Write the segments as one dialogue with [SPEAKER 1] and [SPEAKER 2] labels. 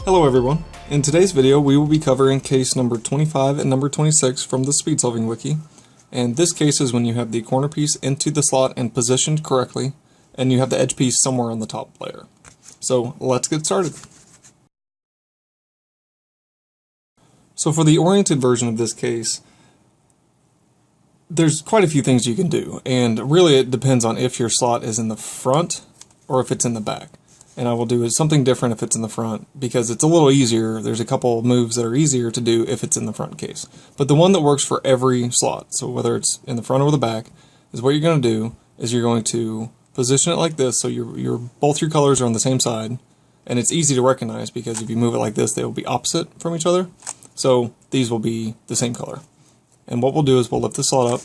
[SPEAKER 1] Hello everyone. In today's video we will be covering case number 25 and number 26 from the Speed Solving Wiki. And this case is when you have the corner piece into the slot and positioned correctly, and you have the edge piece somewhere on the top layer. So let's get started. So for the oriented version of this case, there's quite a few things you can do, and really it depends on if your slot is in the front or if it's in the back. And I will do something different if it's in the front, because it's a little easier. There's a couple moves that are easier to do if it's in the front case. But the one that works for every slot, so whether it's in the front or the back, is what you're going to do is you're going to position it like this, so both your colors are on the same side, and it's easy to recognize because if you move it like this, they will be opposite from each other. So these will be the same color. And what we'll do is we'll lift the slot up,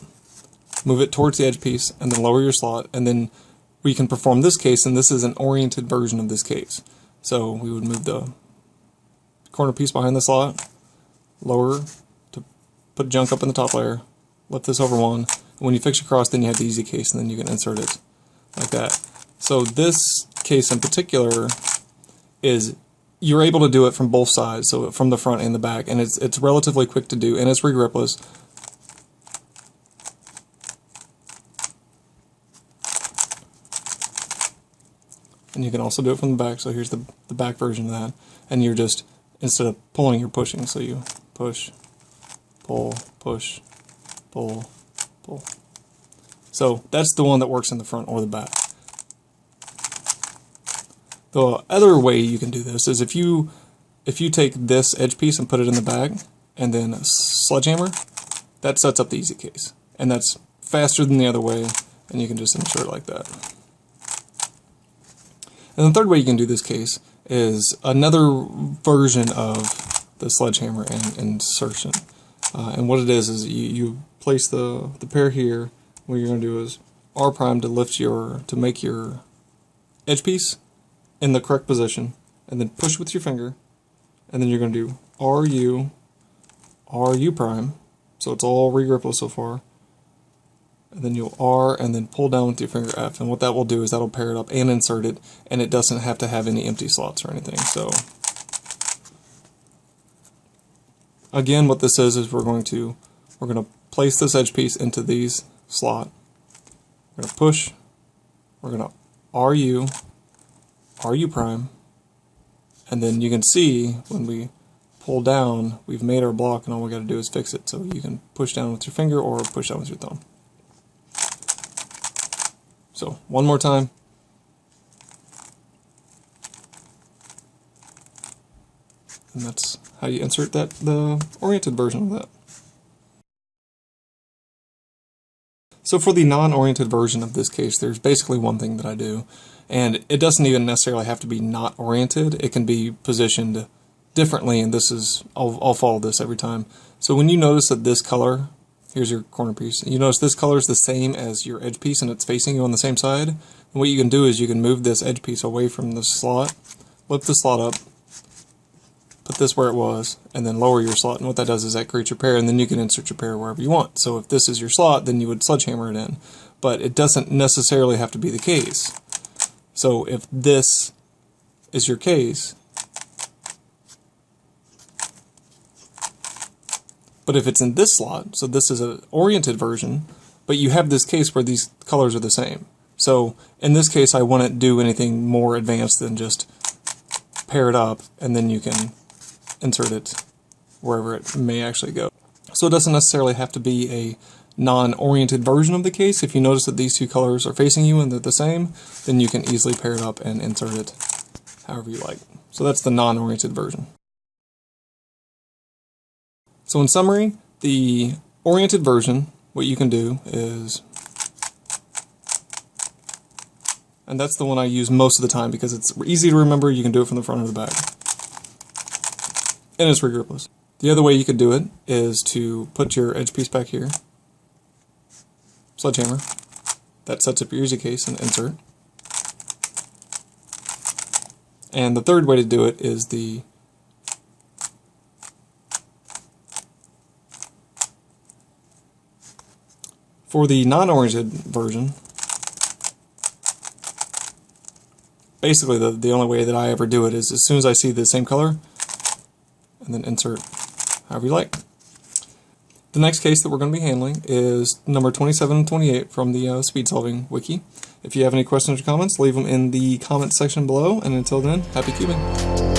[SPEAKER 1] move it towards the edge piece, and then lower your slot, and then we can perform this case, and this is an oriented version of this case. So we would move the corner piece behind the slot, lower to put junk up in the top layer, lift this over one, and when you fix across, then you have the easy case, and then you can insert it like that. So this case in particular is you're able to do it from both sides, so from the front and the back, and it's relatively quick to do, and it's regripless. And you can also do it from the back, so here's the back version of that. And you're just, instead of pulling, you're pushing. So you push, pull, push, pull, pull. So that's the one that works in the front or the back. The other way you can do this is if you take this edge piece and put it in the bag, and then sledgehammer, that sets up the easy case. And that's faster than the other way, and you can just insert it like that. And the third way you can do this case is another version of the sledgehammer and insertion. And what it is you place the pair here. What you're going to do is R prime to make your edge piece in the correct position, and then push with your finger, and then you're going to do RU prime, so it's all regripless so far. And then you'll R and then pull down with your finger F, and what that will do is that'll pair it up and insert it, and it doesn't have to have any empty slots or anything. So again, what this is we're going to place this edge piece into these slot. We're going to push. We're going to RU prime, and then you can see when we pull down, we've made our block, and all we got to do is fix it. So you can push down with your finger or push down with your thumb. So one more time. And that's how you insert the oriented version of that. So for the non-oriented version of this case, there's basically one thing that I do, and it doesn't even necessarily have to be not oriented. It can be positioned differently, and this is, I'll follow this every time. So when you notice that this color, here's your corner piece, you notice this color is the same as your edge piece and it's facing you on the same side, and what you can do is you can move this edge piece away from the slot, lift the slot up, put this where it was, and then lower your slot, and what that does is that creates your pair, and then you can insert your pair wherever you want. So if this is your slot, then you would sledgehammer it in, but it doesn't necessarily have to be the case. So if this is your case, but if it's in this slot, so this is an oriented version, but you have this case where these colors are the same. So in this case, I wouldn't do anything more advanced than just pair it up, and then you can insert it wherever it may actually go. So it doesn't necessarily have to be a non-oriented version of the case. If you notice that these two colors are facing you and they're the same, then you can easily pair it up and insert it however you like. So that's the non-oriented version. So in summary, the oriented version, what you can do is, and that's the one I use most of the time because it's easy to remember, you can do it from the front or the back, and it's regripless. The other way you could do it is to put your edge piece back here, sledgehammer, that sets up your easy case and insert. And the third way to do it is for the non-oriented version, basically the only way that I ever do it is as soon as I see the same color, and then insert however you like. The next case that we're going to be handling is number 27 and 28 from the speed solving wiki. If you have any questions or comments, leave them in the comments section below, and until then, happy cubing!